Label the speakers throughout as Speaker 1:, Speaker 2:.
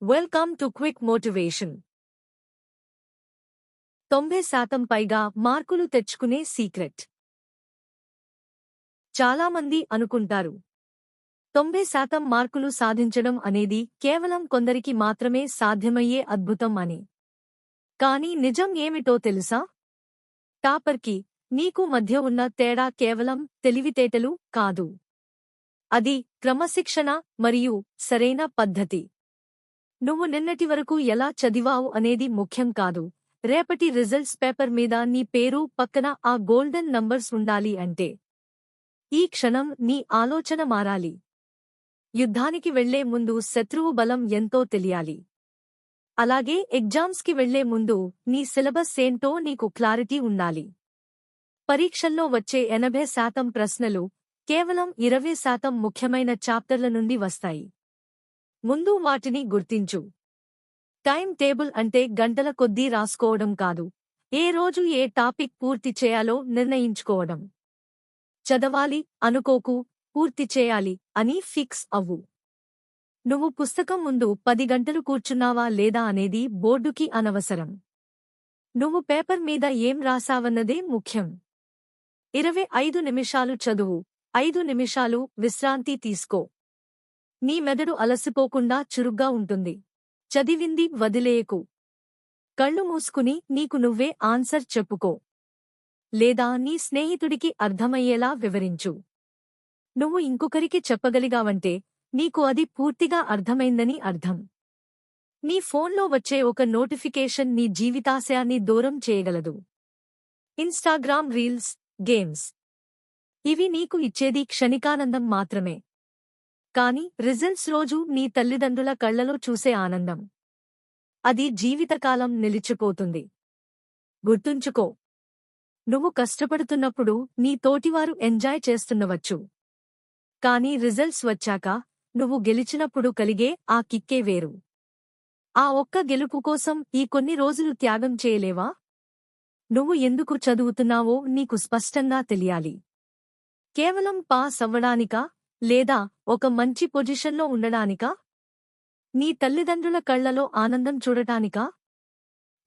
Speaker 1: Welcome to quick motivation. 90% పైగా మార్కులు తెచ్చుకునే సీక్రెట్. చాలామంది అనుకుంటారు 90% మార్కులు సాధించడం అనేది కేవలం కొందరికి మాత్రమే సాధ్యమయ్యే అద్భుతం అని. కానీ నిజం ఏమిటో తెలుసా? టాపర్కి, నీకు మధ్య ఉన్న తేడా కేవలం తెలివితేటలు కాదు. అది క్రమశిక్షణ మరియు సరైన పద్ధతి. నువ్వు నిన్నటి వరకు ఎలా చదివావు అనేది ముఖ్యం కాదు. రేపటి రిజల్ట్స్ పేపర్ మీద నీ పేరు పక్కన ఆ గోల్డెన్ నంబర్స్ ఉండాలి అంటే ఈ క్షణం నీ ఆలోచన మారాలి. యుద్ధానికి వెళ్లే ముందు శత్రువు బలం ఎంతో తెలియాలి. అలాగే ఎగ్జామ్స్కి వెళ్లే ముందు నీ సిలబస్ ఏంటో నీకు క్లారిటీ ఉండాలి. పరీక్షల్లో వచ్చే 80% ప్రశ్నలు కేవలం 20% ముఖ్యమైన చాప్టర్ల నుండి వస్తాయి. ముందు వాటిని గుర్తించు. టైం టేబుల్ అంటే గంటల కొద్దీ రాసుకోవడం కాదు, ఏ రోజు ఏ టాపిక్ పూర్తి చేయాలో నిర్ణయించుకోవడం. చదవాలి అనుకోకు, పూర్తి చేయాలి అని ఫిక్స్ అవ్వు. నువ్వు పుస్తకం ముందు 10 గంటలు కూర్చున్నావా లేదా అనేది బోర్డుకి అనవసరం. నువ్వు పేపర్ మీద ఏం రాసావన్నదే ముఖ్యం. 25 నిమిషాలు చదువు, 5 నిమిషాలు విశ్రాంతి తీసుకో. నీ మెదడు అలసిపోకుండా చురుగ్గా ఉంటుంది. చదివింది వదిలేయకు. కళ్ళు మూసుకుని నీకు నువ్వే ఆన్సర్ చెప్పుకో. లేదా నీ స్నేహితుడికి అర్థమయ్యేలా వివరించు. నువ్వు ఇంకొకరికి చెప్పగలిగావంటే నీకు అది పూర్తిగా అర్థమైందని అర్థం. నీ ఫోన్లో వచ్చే ఒక నోటిఫికేషన్ నీ జీవితాశయాన్ని దూరం చేయగలదు. ఇన్స్టాగ్రామ్ రీల్స్, గేమ్స్ ఇవి నీకు ఇచ్చేది క్షణికానందం మాత్రమే. కానీ రిజల్ట్స్ రోజు నీ తల్లిదండ్రుల కళ్లలో చూసే ఆనందం, అది జీవితకాలం నిలిచిపోతుంది. గుర్తుంచుకో, నువ్వు కష్టపడుతున్నప్పుడు నీ తోటివారు ఎంజాయ్ చేస్తున్నవచ్చు. కానీ రిజల్ట్స్ వచ్చాక, నువ్వు గెలిచినప్పుడు కలిగే ఆ కిక్కే వేరు. ఆ ఒక్క గెలుపు కోసం ఈ కొన్ని రోజులు త్యాగం చేయలేవా? నువ్వు ఎందుకు చదువుతున్నావో నీకు స్పష్టంగా తెలియాలి. కేవలం పాస్ అవ్వడానికా, లేదా ఒక మంచి పొజిషన్లో ఉండడానికా? నీ తల్లిదండ్రుల కళ్లలో ఆనందం చూడటానికా?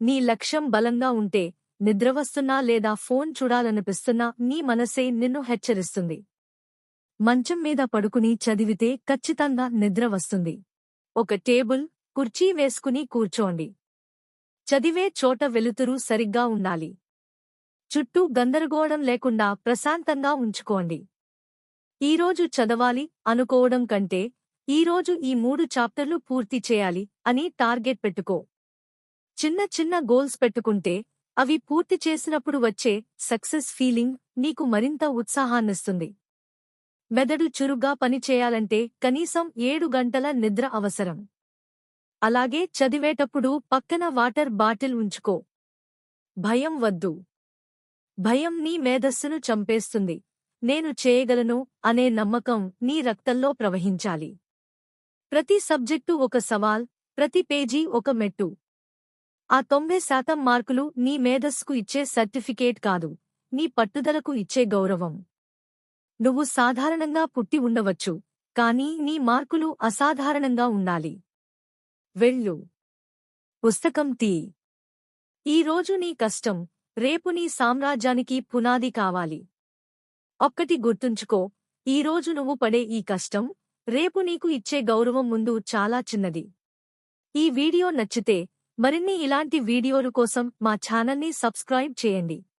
Speaker 1: నీ లక్ష్యం బలంగా ఉంటే, నిద్రవస్తున్నా లేదా ఫోన్ చూడాలనిపిస్తున్నా నీ మనసే నిన్ను హెచ్చరిస్తుంది. మంచం మీద పడుకుని చదివితే ఖచ్చితంగా నిద్ర వస్తుంది. ఒక టేబుల్, కుర్చీ వేసుకుని కూర్చోండి. చదివే చోట వెలుతురు సరిగ్గా ఉండాలి. చుట్టూ గందరగోళం లేకుండా ప్రశాంతంగా ఉంచుకోండి. ఈరోజు చదవాలి అనుకోవడం కంటే, ఈరోజు ఈ 3 చాప్టర్లు పూర్తి చేయాలి అని టార్గెట్ పెట్టుకో. చిన్న చిన్న గోల్స్ పెట్టుకుంటే, అవి పూర్తి చేసినప్పుడు వచ్చే సక్సెస్ ఫీలింగ్ నీకు మరింత ఉత్సాహాన్నిస్తుంది. మెదడు చురుగ్గా పనిచేయాలంటే కనీసం 7 గంటల నిద్ర అవసరం. అలాగే చదివేటప్పుడు పక్కన వాటర్ బాటిల్ ఉంచుకో. భయం వద్దు. భయం నీ మేధస్సును చంపేస్తుంది. నేను చేయగలను అనే నమ్మకం నీ రక్తంలో ప్రవహించాలి. ప్రతి సబ్జెక్టు ఒక సవాల్, ప్రతి పేజీ ఒక మెట్టు. ఆ 90% మార్కులు నీ మేధస్సుకు ఇచ్చే సర్టిఫికేట్ కాదు, నీ పట్టుదలకు ఇచ్చే గౌరవం. నువ్వు సాధారణంగా పుట్టి ఉండవచ్చు, కానీ నీ మార్కులు అసాధారణంగా ఉండాలి. వెళ్ళు. పుస్తకం తీ. ఈరోజు నీ కష్టం రేపు నీ సామ్రాజ్యానికి పునాది కావాలి. ఒక్కటి గుర్తుంచుకో, ఈరోజు నువ్వు పడే ఈ కష్టం రేపు నీకు ఇచ్చే గౌరవం ముందు చాలా చిన్నది. ఈ వీడియో నచ్చితే మరిన్ని ఇలాంటి వీడియోలు కోసం మా ఛానల్ని సబ్స్క్రైబ్ చేయండి.